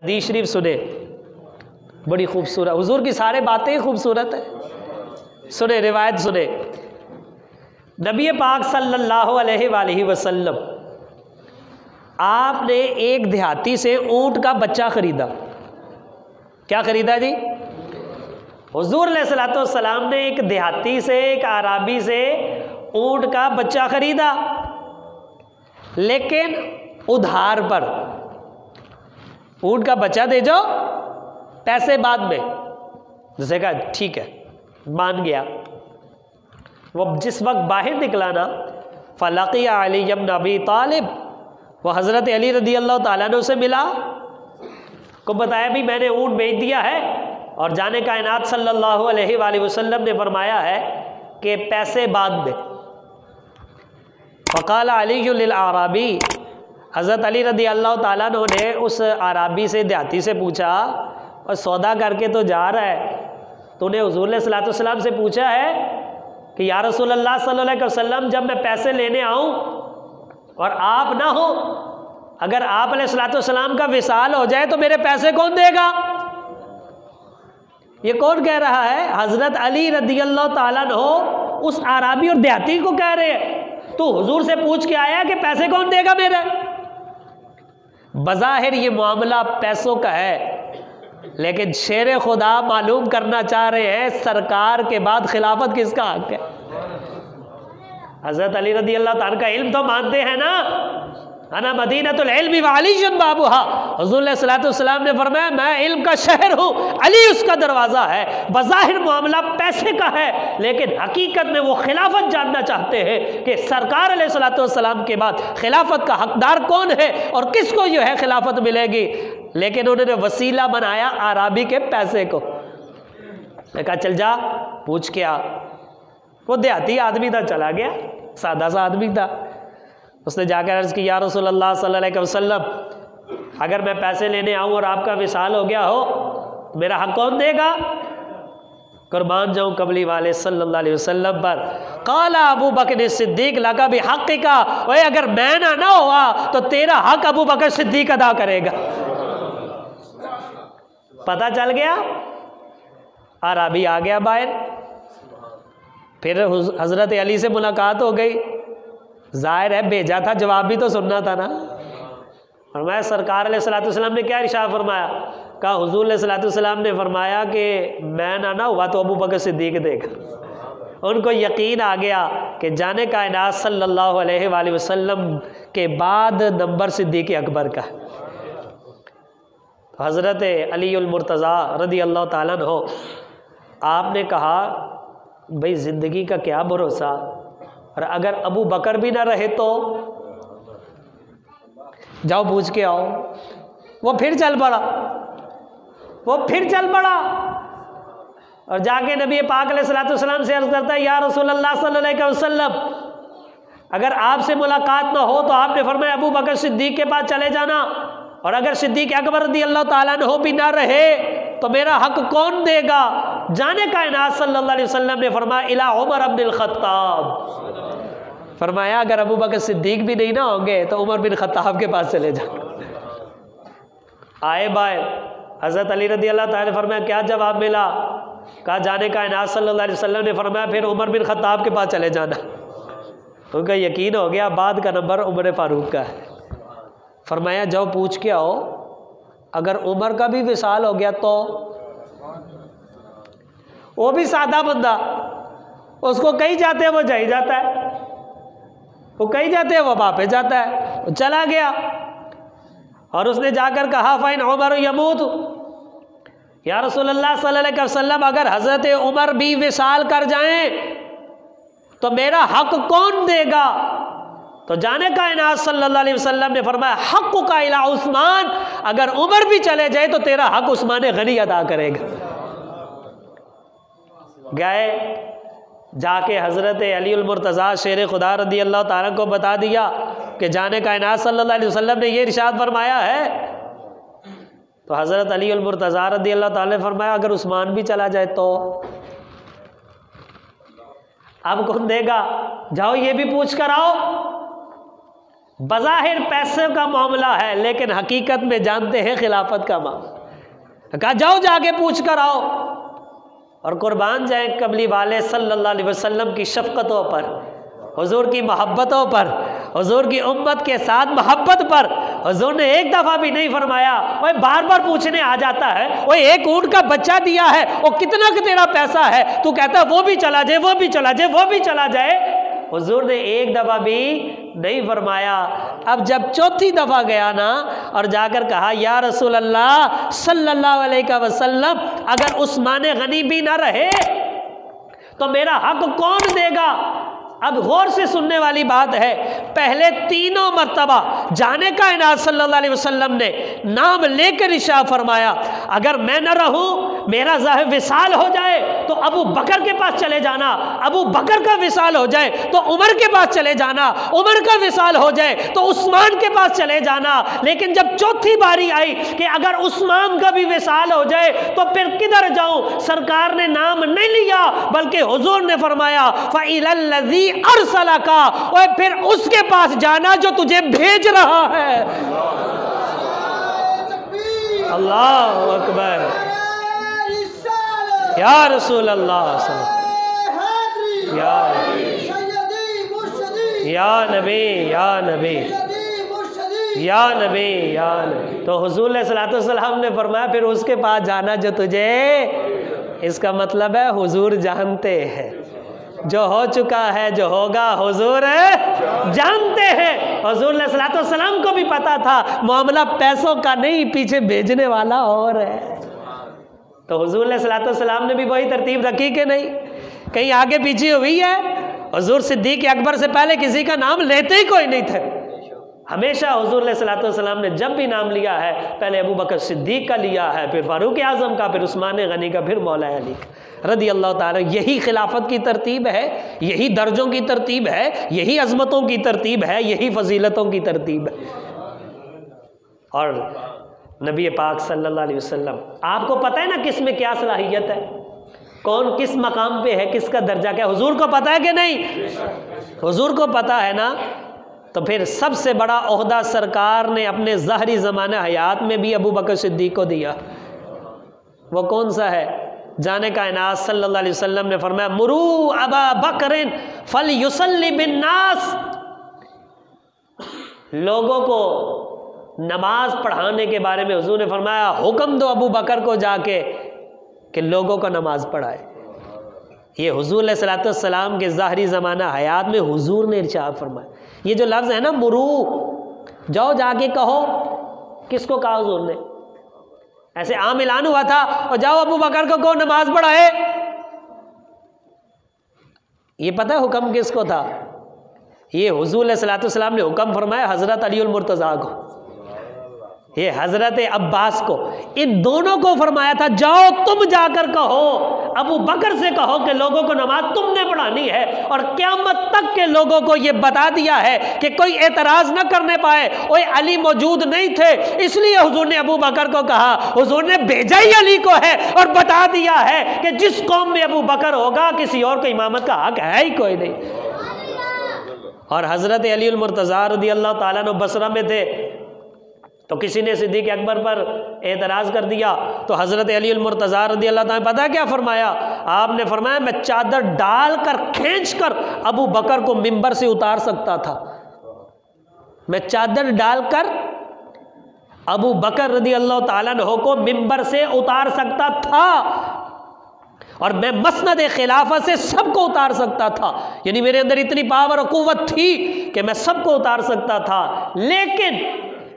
हदीस शरीफ सुने, बड़ी खूबसूरत, हुजूर की सारे बातें ही खूबसूरत है। सुने, रिवायत सुने। नबी पाक सल्लल्लाहु अलैहि वसल्लम आपने एक देहाती से ऊंट का बच्चा खरीदा। क्या खरीदा जी? हुजूर अलैहिस्सलातु वस्सलाम ने एक देहाती से, एक आराबी से ऊंट का बच्चा खरीदा, लेकिन उधार पर। ऊंट का बच्चा दे जाओ, पैसे बाद में। जैसे कहा ठीक है, मान गया। वो जिस वक्त बाहर निकला ना, फलकिया अली इब्न अबी तालिब, वो हज़रत अली रदी अल्लाह ताला ने उसे मिला, को बताया भी मैंने ऊँट बेच दिया है, और जाने कायनात सल्लल्लाहु अलैहि वसल्लम ने फरमाया है कि पैसे बाद में। फ़क़ाल अली लिल आराबी, हज़रत अली रदी अल्लाह ताला ने उस आराबी से, देहाती से पूछा, और सौदा करके तो जा रहा है, तूने हुज़ूर अलैहिस्सलातु वस्सलाम से पूछा है कि या रसूलल्लाह सल्लल्लाहु अलैहि वसल्लम, जब मैं पैसे लेने आऊँ और आप ना हो, अगर आप अलैहिस्सलातु वस्सलाम का विसाल हो जाए तो मेरे पैसे कौन देगा? ये कौन कह रहा है? हज़रत अली रदी अल्लाह ताला अन्हु उस आराबी और देहाती को कह रहे हैं, तू हुजूर से पूछ के आया कि पैसे कौन देगा मेरे। बज़ाहिर ये मामला पैसों का है, लेकिन शेर खुदा मालूम करना चाह रहे हैं सरकार के बाद खिलाफत किसका हक है। हज़रत अली रदी अल्लाह ताला का इल्म तो मानते हैं ना, अना मदीनतुल इल्मी व अलीयुन बाबुहा। हुज़ूर अलैहिस्सलातु वस्सलाम ने फरमाया मैं इल्म का शहर हूँ, अली उसका दरवाज़ा है। बज़ाहिर मामला पैसे का है, लेकिन हकीकत में वो खिलाफत जानना चाहते हैं कि सरकार अलैहिस्सलातु वस्सलाम के बाद खिलाफत का हकदार कौन है और किसको जो है खिलाफत मिलेगी। लेकिन उन्होंने वसीला बनाया आराबी के पैसे को। कहा चल जा पूछ के आ। वो देहाती आदमी था, चला गया, सादा सा आदमी था। उसने जाकर अर्ज़ की, या रसूलल्लाह सल्लल्लाहु अलैहि वसल्लम, अगर मैं पैसे लेने आऊँ और आपका विसाल हो गया हो तो मेरा हक कौन देगा? कुर्बान जाऊँ कमली वाले सल्लल्लाहु अलैहि वसल्लम पर। काला अबू बकर सिद्दीक लका भी हक़ का, वही अगर मैं ना हुआ तो तेरा हक अबू बकर सिद्दीक अदा करेगा। पता चल गया, आराबी आ गया बाहर। फिर हज़रत अली से मुलाकात हो गई। जाहिर है भेजा था, जवाब भी तो सुनना था ना। फरमाया सरकार अलैहिस्सलातु वस्सलाम ने क्या इरशाद फरमाया? कहा हुज़ूर अलैहिस्सलातु वस्सलाम ने फरमाया कि मैं ना हुआ तो अबू बकर सिद्दीक देगा। उनको यकीन आ गया कि जाने कायनात सल्लल्लाहु अलैहि वसल्लम के बाद नंबर सिद्दीक अकबर का। तो हज़रत अलीउल मुर्तज़ा रदी अल्लाह ताला अन्हु, आपने कहा भाई ज़िंदगी का क्या भरोसा, और अगर अबू बकर भी ना रहे तो जाओ पूछ के आओ। वो फिर चल पड़ा, और जाके नबी पाक अलैहिस्सलातु वस्सलाम से अर्ज़ करता है, या रसूलल्लाह सल्लल्लाहु अलैहि वसल्लम, अगर आपसे मुलाकात ना हो तो आपने फरमाया अबू बकर सिद्दीक के पास चले जाना, और अगर सिद्दीक अकबर रज़ी अल्लाह ताला अन्हु भी ना रहे तो मेरा हक कौन देगा? जाने कायनात सल्लल्लाहु अलैहि वसल्लम ने फरमाया इला उमर इब्नुल खत्ताब। फरमाया अगर अबू बकर सिद्दीक भी नहीं ना होंगे तो उमर बिन खत्ताब के पास चले जाओ। आए बाहर, हज़रत अली रदी अल्लाह ताला ने फरमाया क्या जवाब मिला? कहा जाने कायनात सल्लल्लाहु अलैहि वसल्लम ने फरमाया फिर उमर बिन खत्ताब के पास चले जाना। उनका यकीन हो गया बाद का नंबर उमर फारूक का है। फरमाया जाओ पूछ के आओ, अगर उमर का भी विसाल हो गया तो। वो भी सादा बंदा, उसको कहीं जाते हैं वो जा ही जाता है, वो कहीं जाते हैं वो वापस जाता है। वो चला गया और उसने जाकर कहा फ़ाइन उमर यमूत, या रसूलल्लाह सल्लल्लाहु अलैहि वसल्लम, अगर हज़रत उमर भी विसाल कर जाएं तो मेरा हक कौन देगा? तो जाने कायनात सल्लल्लाहु अलैहि वसल्लम ने फरमाया हक़ का इला उस्मान, अगर उमर भी चले जाए तो तेरा हक उस्मान गनी अदा करेगा। गए, जाके हज़रत अलीउल मुर्तज़ा शेर खुदा रदी अल्लाह ताला को बता दिया कि जाने कायनात सल्लल्लाहु अलैहि वसल्लम ने ये इरशाद फरमाया है। तो हज़रत अलीउल मुर्तज़ा रदी अल्लाह ताला ने फरमाया अगर उस्मान भी चला जाए तो अब कौन देगा? जाओ ये भी पूछ कर आओ। बज़ाहिर पैसे का मामला है, लेकिन हकीकत में जानते हैं खिलाफत का मामला। कहा जाओ जाके पूछ कर आओ। और कुर्बान जाए कमली वाले सल्लल्लाहु अलैहि वसल्लम की शफ़क़तों पर, हुजूर की मोहब्बतों पर, हुजूर की उम्मत के साथ मोहब्बत पर। हुजूर ने एक दफ़ा भी नहीं फरमाया ओए बार बार पूछने आ जाता है, ओए एक ऊँट का बच्चा दिया है, वो कितना का तेरा पैसा है, तू कहता है वो भी चला जाए, वो भी चला जाए, वो भी चला जाए। हुजूर ने एक दफ़ा भी नहीं फरमाया। अब जब चौथी दफ़ा गया ना और जाकर कहा या रसूल अल्लाह सल्लल्लाहु अलैहि वसल्लम, अगर उस्मान गनी भी ना रहे तो मेरा हक कौन देगा? अब गौर से सुनने वाली बात है, पहले तीनों मर्तबा जाने कायनात सल्लल्लाहु अलैहि वसल्लम ने नाम लेकर इरशाद फरमाया, अगर मैं न रहूं, मेरा ज़ाहिर विसाल हो जाए तो अबू बकर के पास चले जाना, अबू बकर का विसाल हो जाए तो उमर के पास चले जाना, उमर का विसाल हो जाए तो उस्मान के पास चले जाना। लेकिन जब चौथी बारी आई कि अगर उस्मान का भी विसाल हो जाए तो फिर किधर जाऊं, सरकार ने नाम नहीं लिया, बल्कि हुजूर ने फरमाया फ़इलल्लज़ी अरसला का, और फिर उसके पास जाना जो तुझे भेज रहा है। अल्लाह अकबर, या रसूल अल्लाह, या नबी, या नबी, या नबी, या नबी। तो हुजूर सल्लल्लाहु अलैहि वसल्लम ने फरमाया फिर उसके पास जाना जो तुझे, इसका मतलब है हुजूर जानते हैं जो हो चुका है, जो होगा हुजूर जानते हैं। हुजूर सल्लल्लाहु अलैहि वसल्लम को भी पता था मामला पैसों का नहीं, पीछे भेजने वाला और है। तो हुजूर सल्लल्लाहु अलैहि वसल्लम ने भी वही तरतीब रखी कि नहीं, कहीं आगे पीछे हुई है। हुजूर सिद्दीक अकबर से पहले किसी का नाम लेते ही कोई नहीं थे। हमेशा हुजूर सल्लल्लाहु अलैहि वसल्लम ने जब भी नाम लिया है पहले अबू बकर सिद्दीक का लिया है, फिर फारूक आज़म का, फिर उस्मान गनी का, फिर मौला अली का रदी अल्लाह ताला। यही खिलाफत की तरतीब है, यही दर्जों की तरतीब है, यही अजमतों की तरतीब है, यही फजीलतों की तरतीब है। और नबी पाक सल्लल्लाहु अलैहि वसल्लम, आपको पता है ना किस में क्या सलाहियत है, कौन किस मकाम पे है, किसका दर्जा क्या, हुजूर को पता है कि नहीं? हुजूर को पता है ना। तो फिर सबसे बड़ा ओहदा सरकार ने अपने ज़ाहरी ज़माने हयात में भी अबू बकर सिद्दीक को दिया। वो कौन सा है? जाने कायनात सल्लल्लाहु अलैहि वसल्लम ने फरमाया मुरू अबा बकरिन फल युसल्ली बिन नास, लोगों को नमाज पढ़ाने के बारे में हुजूर ने फरमाया हुक्म दो अबू बकर को जाके कि लोगों को नमाज पढ़ाए। ये हुजूर सल्लल्लाहु अलैहि वसल्लम के ज़ाहरी ज़माना हयात में हुजूर ने इरशाद फरमाया। ये जो लफ्ज़ है ना मुरू, जाओ जाके कहो, किसको कहा हुजूर ने? ऐसे आम ऐलान हुआ था और जाओ अबू बकर को कहो नमाज पढ़ाए। ये पता है हुक्म किसको था? ये हुजूर सल्लल्लाहु अलैहि वसल्लम ने हुक्म फरमाया हज़रत अली मुर्तज़ा को, ये हज़रत अब्बास को, इन दोनों को फरमाया था जाओ तुम जाकर कहो, अबू बकर से कहो कि लोगों को नमाज तुमने पढ़ानी है। और क़यामत तक के लोगों को ये बता दिया है कि कोई एतराज़ न करने पाए। ओए अली मौजूद नहीं थे, इसलिए हुजूर ने अबू बकर को कहा, हुजूर ने भेजा ही अली को है और बता दिया है कि जिस कौम में अबू बकर होगा किसी और को इमामत का हक है ही कोई नहीं। और हज़रत अली मुर्तज़ा रज़ी अल्लाह ताला अन्हु बसरा में थे, तो किसी ने सिद्दीक़ अकबर पर एतराज़ कर दिया, तो हज़रत अली मुर्तज़ा रज़ी अल्लाह ताला पता है क्या फरमाया? आपने फरमाया मैं चादर डालकर खींचकर अबू बकर को मिंबर से उतार सकता था, मैं चादर डालकर अबू बकर रज़ी अल्लाह ताला अन्हु को मिंबर से उतार सकता था, और मैं मसनद खिलाफत से सबको उतार सकता था। यानी मेरे अंदर इतनी पावर और कुव्वत थी कि मैं सबको उतार सकता था। लेकिन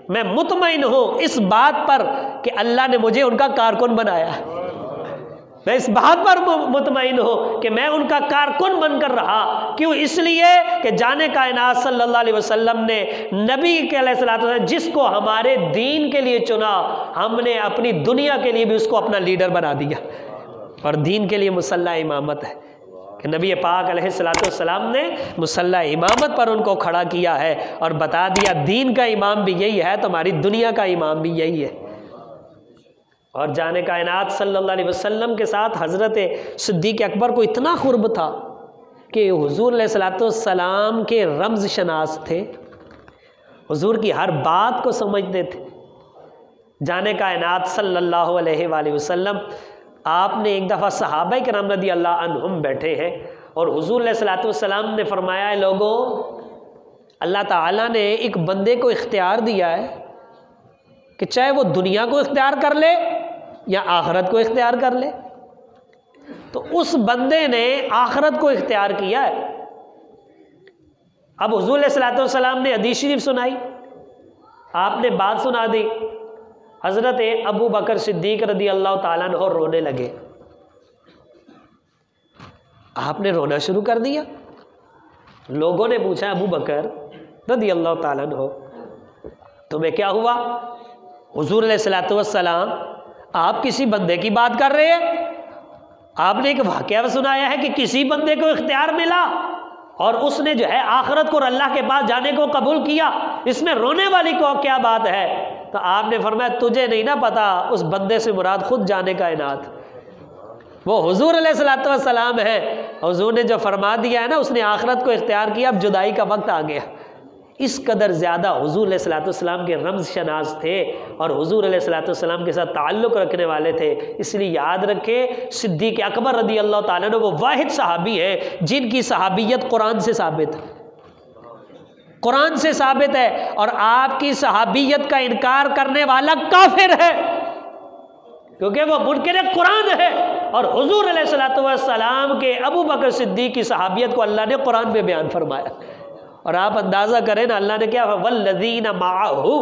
मैं मुतमईन हूँ इस बात पर कि अल्लाह ने मुझे उनका कारकुन बनाया। मैं इस बात पर मुतमईन हूँ कि मैं उनका कारकुन बनकर रहा। क्यों? इसलिए कि जाने कायनात सल्लल्लाहु अलैहि वसल्लम ने नबी के अलैहिस्सलाम जिसको हमारे दीन के लिए चुना, हमने अपनी दुनिया के लिए भी उसको अपना लीडर बना दिया। और दीन के लिए मुसल्ला इमामत है कि नबी पाक अलैहिस्सलाम ने मुसल्ला इमामत पर उनको खड़ा किया है और बता दिया दीन का इमाम भी यही है, तुम्हारी दुनिया का इमाम भी यही है। और जाने कायनात सल्लल्लाहु अलैहि वसल्लम के साथ हज़रत सिद्दीक़ अकबर को इतना क़ुर्ब था कि हुज़ूर अलैहिस्सलाम के रमज़ शनास थे, हुजूर की हर बात को समझते थे। जाने कायनात सल्लल्लाहु अलैहि वसल्लम आपने एक दफ़ा सहाबा किराम रदी अल्लाह अन्हुम बैठे हैं और हुजूर अलैहिस्सलातु वस्सलाम ने फरमाया है, लोगों, अल्लाह ताला ने एक बंदे को इख्तियार दिया है कि चाहे वो दुनिया को इख्तियार कर ले या आखिरत को इख्तियार कर ले। तो उस बंदे ने आखिरत को इख्तियार किया है। अब हुजूर अलैहिस्सलातु वस्सलाम ने हदीस शरीफ सुनाई, आपने बात सुना दी। हज़रत अबू बकर सिद्दीक रदी अल्लाह ताला अन्हु रोने लगे। आपने रोना शुरू कर दिया। लोगों ने पूछा, अबू बकर रदी अल्लाह ताला अन्हु, तुम्हें क्या हुआ? हुजूर अलैहिस्सलातु वस्सलाम, आप किसी बंदे की बात कर रहे हैं। आपने एक वाक़या सुनाया है कि किसी बंदे को इख्तियार मिला और उसने जो है आखिरत को और अल्लाह के पास जाने को कबूल किया, इसमें रोने वाली को क्या बात है? तो आपने फरमाया, तुझे नहीं ना पता, उस बंदे से मुराद खुद जाने कायनात, वो हुजूर अलैहिस्सलातु वस्सलाम है। हुजूर ने जो फरमा दिया है ना, उसने आखिरत को इख्तियार किया। अब जुदाई का वक्त आ गया। इस कदर ज़्यादा हुजूर अलैहिस्सलातु वस्सलाम के रमज़ शनास थे और हुजूर अलैहिस्सलातु वस्सलाम के साथ ताल्लुक़ रखने वाले थे। इसलिए याद रखें, सिद्दीक़ अकबर रदी अल्लाह ताला अन्हु वो वाहिद सहाबी है जिनकी सहाबियत कुरान से साबित है, कुरान से साबित है। और आपकी सहाबियत का इनकार करने वाला काफिर है, क्योंकि वो मुनकिर कुरान है। और हुजूर अलैहिस्सलातु वस्सलाम के अबू बकर सिद्दीक़ की सहाबियत को अल्लाह ने कुरान में बयान फरमाया। और आप अंदाज़ा करें ना, अल्लाह ने क्या, वल्लज़ीना माअहू,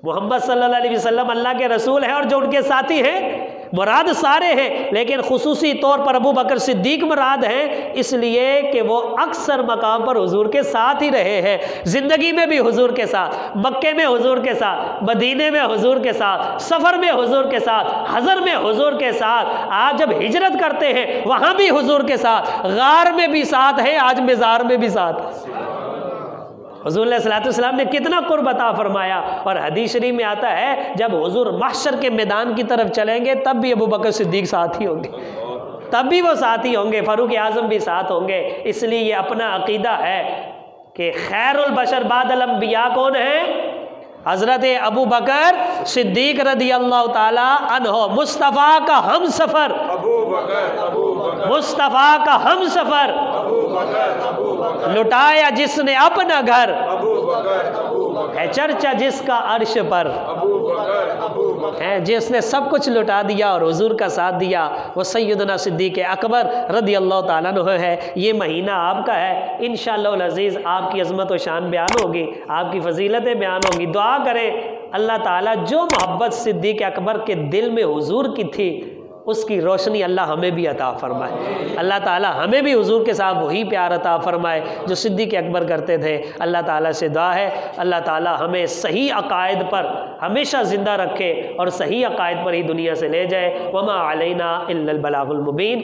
मोहम्मद सल्लल्लाहु अलैहि वसल्लम अल्लाह के रसूल हैं और जो उनके साथी हैं, मुराद सारे हैं, लेकिन खुसूसी तौर पर अबू बकर सिद्दीक मुराद हैं, इसलिए कि वो अक्सर मकाम पर हुजूर के साथ ही रहे हैं। ज़िंदगी में भी हुजूर के साथ, मक्के में हुजूर के साथ, मदीने में हुजूर के साथ, सफ़र में हुजूर के साथ, हज़र में हुजूर के साथ। आज जब हिजरत करते हैं वहाँ भी हुजूर के साथ, गार में भी साथ है, आज मज़ार में भी साथ। हुजूर अलैहिस्सलातु वस्सलाम ने कितना कुर्ब अता फरमाया। और हदीस शरीफ में आता है, जब हुजूर महशर के मैदान की तरफ चलेंगे तब भी अबू बकर सिद्दीक साथ ही होंगे, तब भी वो साथ ही होंगे, फारूक आज़म भी साथ होंगे। इसलिए ये अपना अकीदा है कि खैरुल बशर बादल अंबिया कौन है? हज़रत अबू बकर सिद्दीक रदी अल्लाह ताला अन्हु, मुस्तफ़ा का हम सफ़र, मुस्तफ़ा का हम सफ़र, लुटाया जिसने अपना घर, है चर्चा जिसका अर्श पर, है जिसने सब कुछ लुटा दिया और हुजूर का साथ दिया, वो सैयदना सिद्दीक़ अकबर रदी अल्लाह ताला अन्हु है। ये महीना आपका है, इंशाअल्लाह अज़ीज़ आपकी अज़मत व शान बयान होगी, आपकी फजीलतें बयान होंगी। दुआ करें अल्लाह ताला जो मोहब्बत सिद्दीक़ अकबर के दिल में हुजूर की थी, उसकी रोशनी अल्लाह हमें भी अता फरमाए। अल्लाह ताला हमें भी हुजूर के साथ वही प्यार अता फरमाए जो सिद्दीक़ अकबर करते थे। अल्लाह ताला से दुआ है, अल्लाह ताला हमें सही अकायद पर हमेशा ज़िंदा रखे और सही अकायद पर ही दुनिया से ले जाए। वमा अलैना इल्लल बलागुल मुबीन।